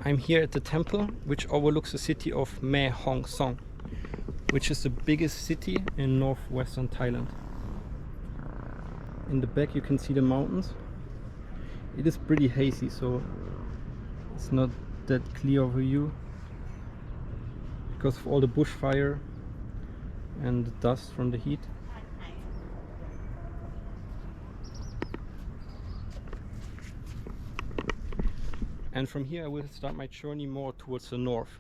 I'm here at the temple, which overlooks the city of Mae Hong Son, which is the biggest city in northwestern Thailand. In the back you can see the mountains. It is pretty hazy, so it's not that clear of a view because of all the bushfire and the dust from the heat. And from here I will start my journey more towards the north.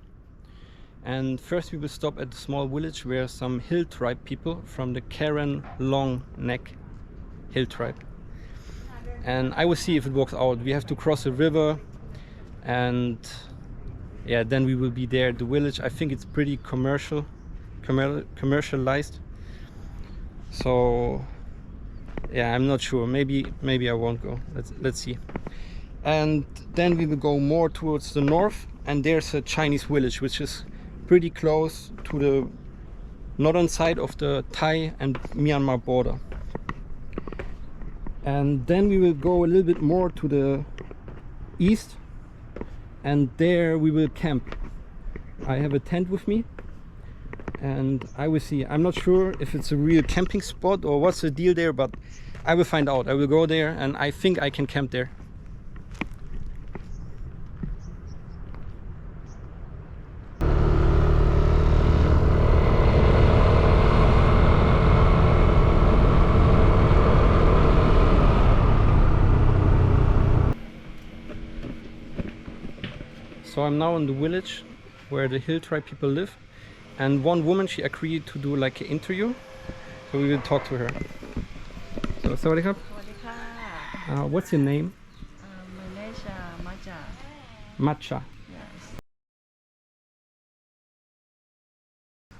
And first we will stop at a small village where some hill tribe people from the Kayan Long Neck hill tribe. And I will see if it works out. We have to cross a river and yeah, then we will be there at the village. I think it's pretty commercialized. So yeah, I'm not sure. Maybe I won't go. Let's see. And then we will go more towards the north, and there's a Chinese village which is pretty close to the northern side of the Thai and Myanmar border. And then we will go a little bit more to the east, and there we will camp. I have a tent with me and I will see. I'm not sure if it's a real camping spot or what's the deal there, but I will find out. I will go there and I think I can camp there. So I'm now in the village where the hill tribe people live, and one woman, she agreed to do like an interview, so we will talk to her. So sawadee. What's your name? My name is Matcha. Matcha. Yes.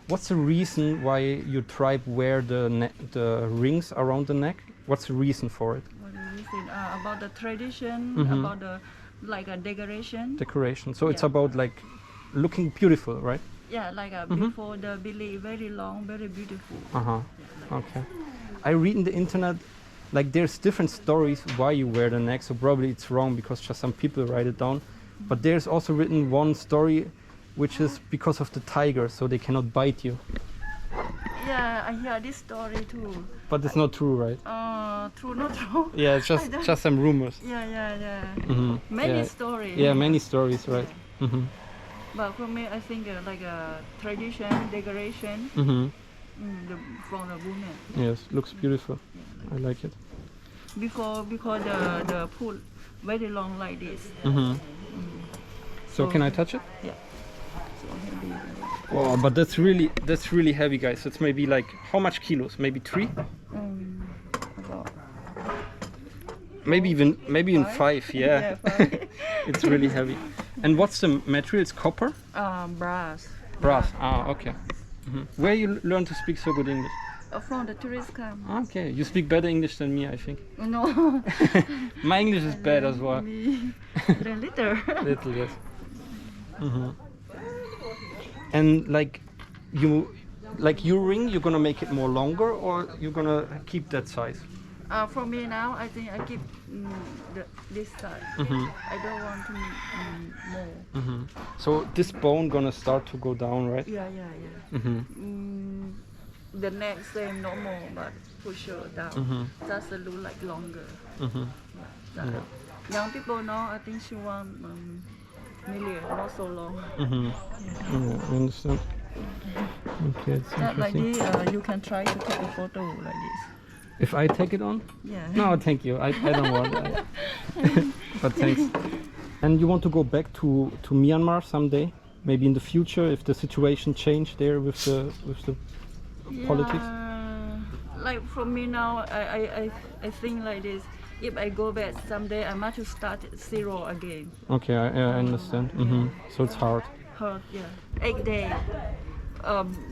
What's the reason why your tribe wear the rings around the neck? What's the reason for it? What do you think about the tradition, about the like a decoration? Decoration. So it's about like looking beautiful, right? Yeah, like before the belly very long, very beautiful. Uh-huh. Yeah, like Okay. I read in the internet like there's different stories why you wear the neck, so probably it's wrong because just some people write it down. But there's also written one story which is because of the tiger, so they cannot bite you. Yeah, I hear this story too. But it's not true, right? True, not true. Yeah, it's just some rumors. Yeah. Many stories. Yeah, many stories, right? Yeah. But for me, I think like a tradition, decoration from the woman. Yes, looks beautiful. Yeah, I like it. Before the pool very long like this. So can I touch it? Yeah. So maybe, Oh, but that's really heavy, guys. It's maybe like how much kilos? Maybe 3? about Maybe even 5. Yeah. 5. It's really heavy. And what's the material? It's copper? Brass. Brass. Ah, okay. Where you learn to speak so good English? From the tourist camp. Okay, you speak better English than me, I think. No. My English is bad as well. Me. Little. Little, yes. And like your ring, you're gonna make it more longer, or you're gonna keep that size? For me now, I think I keep this side. I don't want to more. So this bone gonna start to go down, right? Yeah. The next same normal, but for sure down. Just a look like longer. Young people now, I think she want million, not so long. Yeah, I understand. Okay, it's Like interesting. this, you can try to take a photo like this. If I take it on? Yeah. No, thank you. I don't want that. But thanks. And you want to go back to Myanmar someday? Maybe in the future, if the situation changed there with the politics? Like for me now, I think like this. If I go back someday, I might to start zero again. Okay, I understand. So it's hard. Hard, yeah. 8 days.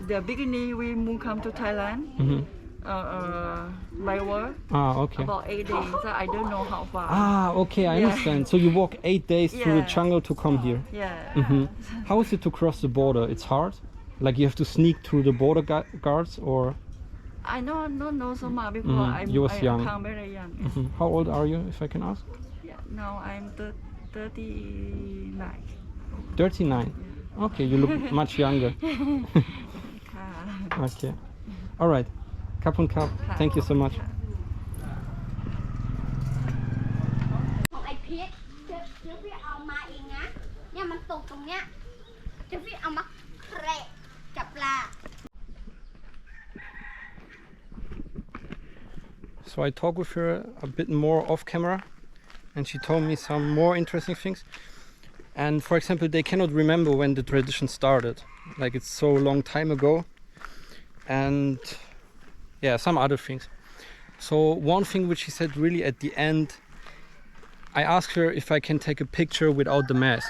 The beginning we come to Thailand. By work. Okay. About 8 days. So I don't know how far. Okay, I understand. So you walk 8 days through the jungle to come here. Yeah. How is it to cross the border? It's hard? Like you have to sneak through the border guards, or? I don't know so much because you was young. I'm very young. How old are you, if I can ask? Yeah, now I'm 39. 39. Okay, you look much younger. ค่ะ Okay. All right. Kapun kap. Thank you so much. ของไอพีชเดี๋ยวพี่เอามาเองนะเนี่ยมันตกตรงเนี้ยเดี๋ยวพี่เอามาแคระจับปลา So I talked with her a bit more off camera, and she told me some more interesting things. And for example, they cannot remember when the tradition started, like it's so long time ago. And yeah, some other things. So one thing which she said really at the end, I asked her if I can take a picture without the mask,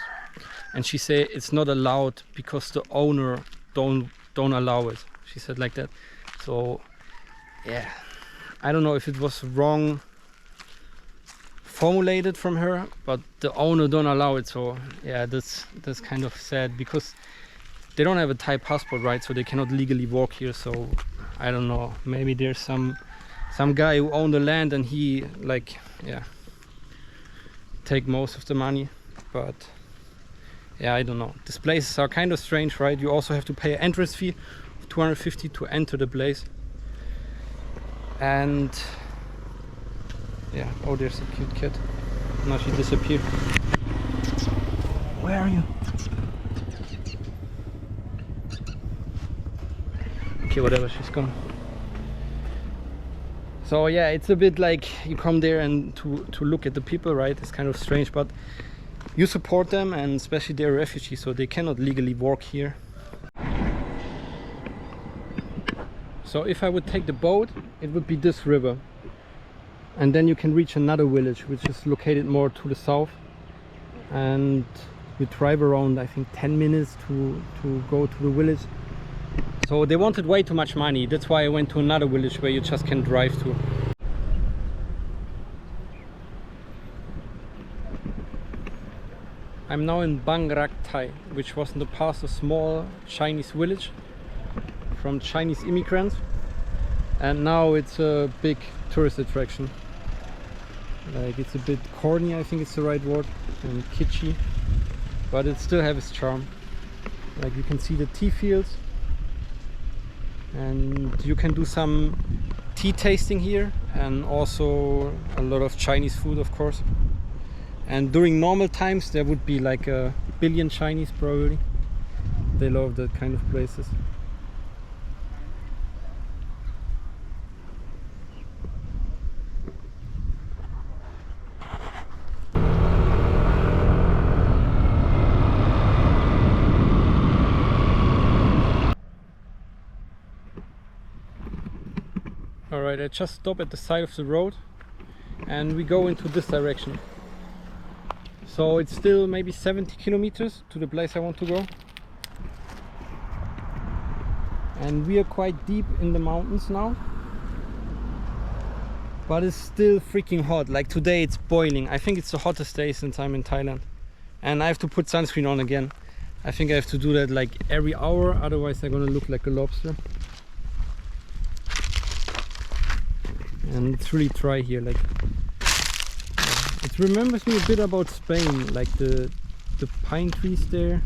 and she said it's not allowed because the owner don't allow it. She said like that. So yeah, I don't know if it was wrong formulated from her, but the owner don't allow it. So yeah, that's kind of sad because they don't have a Thai passport, right? So they cannot legally walk here. So I don't know, maybe there's some guy who owned the land and he like, yeah, take most of the money. But yeah, I don't know, these places are kind of strange, right? You also have to pay an entrance fee of 250 to enter the place. And yeah, oh, there's a cute cat. Now she disappeared. Where are you? Okay, whatever, she's gone. So yeah, it's a bit like you come there and to look at the people, right? It's kind of strange, but you support them, and especially they're refugees, so they cannot legally walk here. So if I would take the boat, it would be this river, and then you can reach another village which is located more to the south, and you drive around, I think 10 minutes to go to the village. So they wanted way too much money, that's why I went to another village where you just can drive to. I'm now in Bang Rak Thai, which was in the past a small Chinese village from Chinese immigrants, and now it's a big tourist attraction. Like, it's a bit corny, I think it's the right word, and kitschy, but it still has its charm. Like, you can see the tea fields, and you can do some tea tasting here, and also a lot of Chinese food, of course. And during normal times there would be like 1 billion Chinese probably. They love that kind of places. Alright, I just stop at the side of the road and we go into this direction. So it's still maybe 70 kilometers to the place I want to go. And we are quite deep in the mountains now. But it's still freaking hot. Like today it's boiling. I think it's the hottest day since I'm in Thailand. And I have to put sunscreen on again. I think I have to do that like every hour, otherwise I'm gonna look like a lobster. And it's really dry here. Like, it remembers me a bit about Spain, like the pine trees there.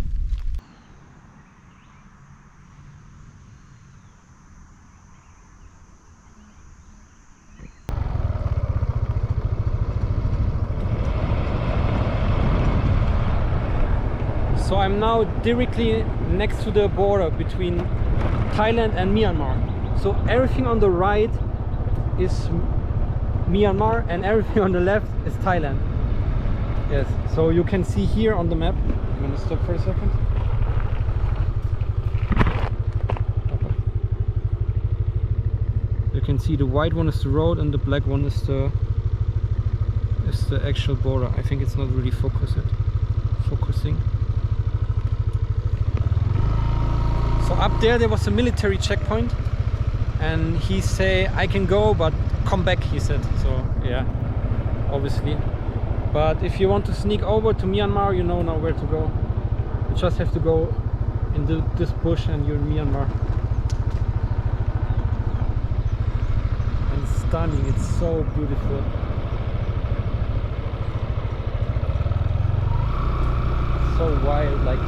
So I'm now directly next to the border between Thailand and Myanmar. So everything on the right is Myanmar and everything on the left is Thailand. Yes, so you can see here on the map. I'm gonna stop for a second. You can see the white one is the road and the black one is the actual border. I think it's not really focusing. So up there was a military checkpoint, and he say I can go but come back, he said. So yeah, obviously. But if you want to sneak over to Myanmar, you know now where to go. You just have to go in this bush and you're in Myanmar. And it's stunning, it's so beautiful. so wild. Like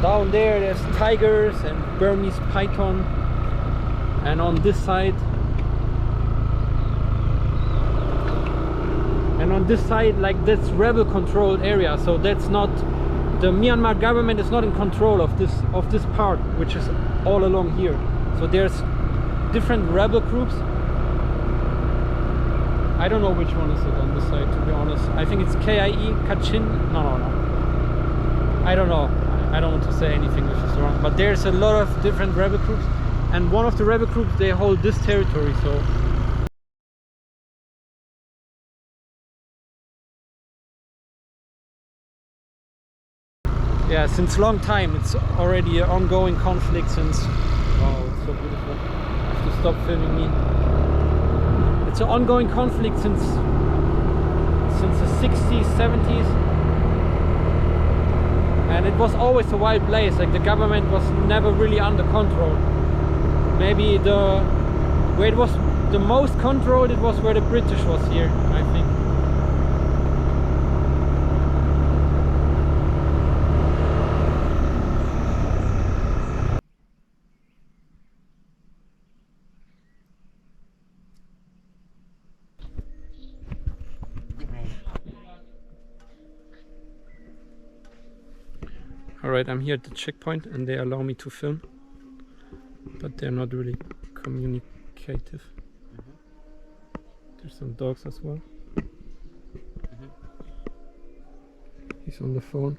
down there there's tigers and Burmese python, and on this side like that's rebel controlled area, so that's not, the Myanmar government is not in control of this part, which is all along here. So there's different rebel groups. I don't know which one is it on this side, to be honest. I think it's KIE, Kachin. No. I don't know. I don't want to say anything which is wrong. But there's a lot of different rebel groups, and one of the rebel groups, they hold this territory. So yeah, since long time, it's already an ongoing conflict since. Oh, it's so beautiful. I have to stop filming me. It's an ongoing conflict since the 60s, 70s, and it was always a wild place. Like the government was never really under control. Maybe where it was the most controlled, it was where the British was here, I think. Alright, I'm here at the checkpoint and they allow me to film, but they're not really communicative. There's some dogs as well. He's on the phone.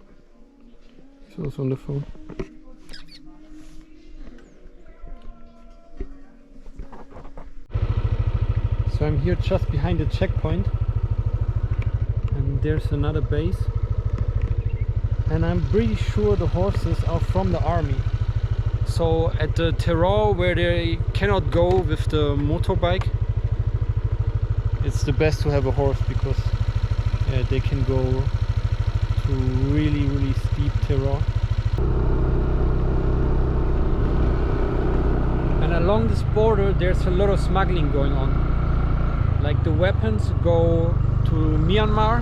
He's also on the phone. So I'm here just behind the checkpoint, and there's another base. And I'm pretty sure the horses are from the army. So at the terrain where they cannot go with the motorbike, it's the best to have a horse, because they can go to really steep terrain. And along this border there's a lot of smuggling going on. Like the weapons go to Myanmar,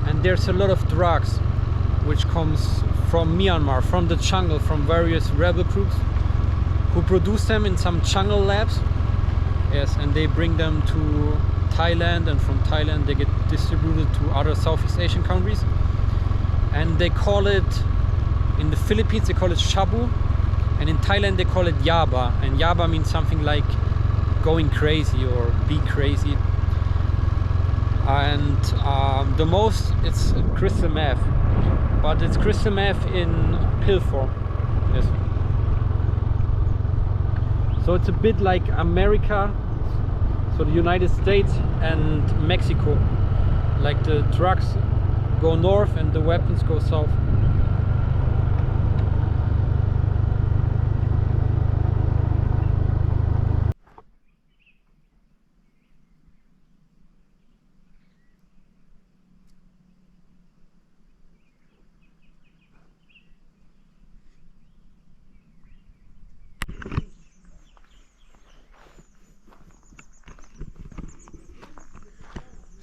and there's a lot of drugs which comes from Myanmar, from the jungle, from various rebel groups who produce them in some jungle labs. Yes, and they bring them to Thailand, and from Thailand they get distributed to other Southeast Asian countries. And they call it, in the Philippines they call it shabu, and in Thailand they call it yaba. And yaba means something like going crazy or be crazy. And the most, it's crystal meth. But it's crystal meth in pill form. Yes. So it's a bit like America, so the United States and Mexico. Like the drugs go north and the weapons go south.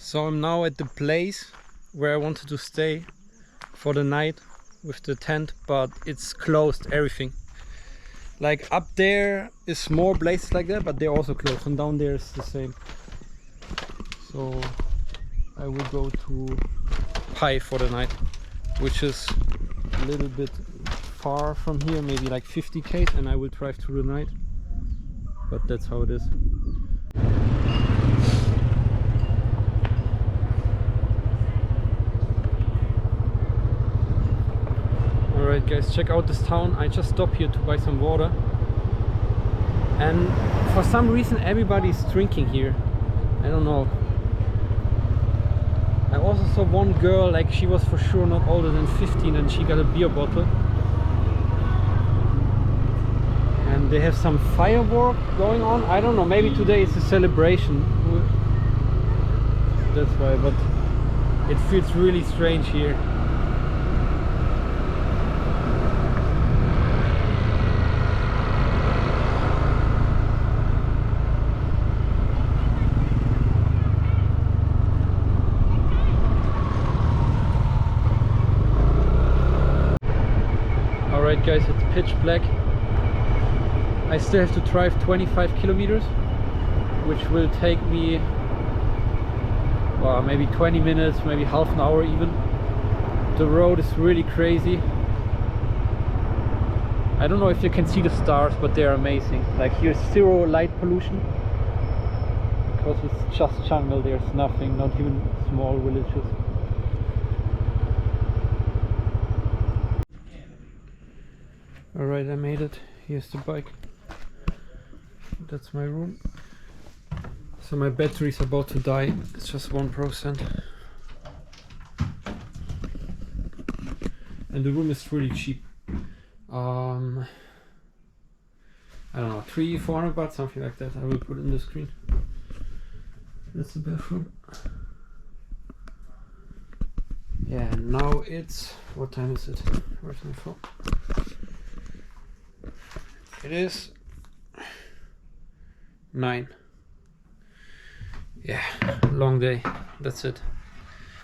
So I'm now at the place where I wanted to stay for the night with the tent, but it's closed, everything. Like up there is more places like that, but they're also closed, and down there is the same. So I will go to Pai for the night, which is a little bit far from here, maybe like 50 km, and I will drive through the night. But that's how it is. Alright guys, check out this town. I just stopped here to buy some water, and for some reason everybody's drinking here. I don't know. I also saw one girl, like she was for sure not older than 15, and she got a beer bottle. And they have some firework going on. I don't know, maybe today is a celebration. That's why, but it feels really strange here. Alright guys, it's pitch black. I still have to drive 25 kilometers, which will take me maybe 20 minutes, maybe half an hour even. The road is really crazy. I don't know if you can see the stars, but they're amazing. Like here's zero light pollution, because it's just jungle, there's nothing, not even small villages. Alright, I made it. Here's the bike. That's my room. So my battery is about to die. It's just 1%. And the room is really cheap. I don't know, 300-400 baht, something like that. I will put it in the screen. That's the bathroom. Yeah, now it's, what time is it? Where's my phone? It is 9. Yeah, long day. That's it.